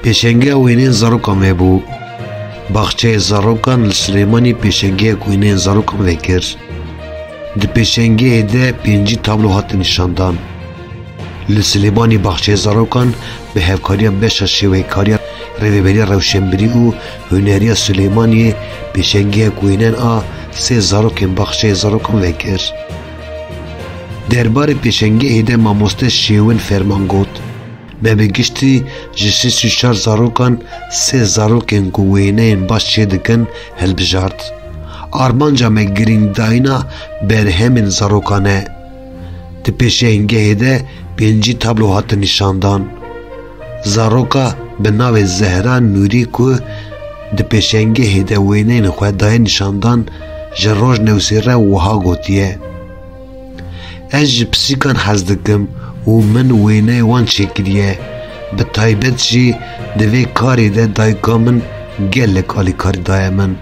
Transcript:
پیشنگه وینین زاروکان ویبو. باخچه زاروکان لسلیمانی پیشنگه وینین زاروکان وکر. دی پیشنگه ده 5 تابلو هات نشاندان. لسلیمانی باخچه زاروکان به هفکاری بشه شیوهکاری رویبری روشنبری و هنری سلیمانی پیشنگه وینین 3 زاروکن باخچه زاروکان وکر. درباره پیشنگه ده ماموسته شیون فرمان گوت. به بگشتی جسی 34 زاروکان 3 زاروکن گوینین باش چه دکن هل بجارد. آرمانجا مگرین داینا بر همین زاروکانه. دی پیشنگه ده 5 تابلو هات نشاندان. زاروکا به ناو زهران نوری که دی پیشنگه ده وینین خود دای نشاندان جروج نوسیره وها گوتیه. از پسیکان حز دکم و من وینه وان چکریه به تایبت جی دوی کاری ده دایکا من گلک آلی کاری دای من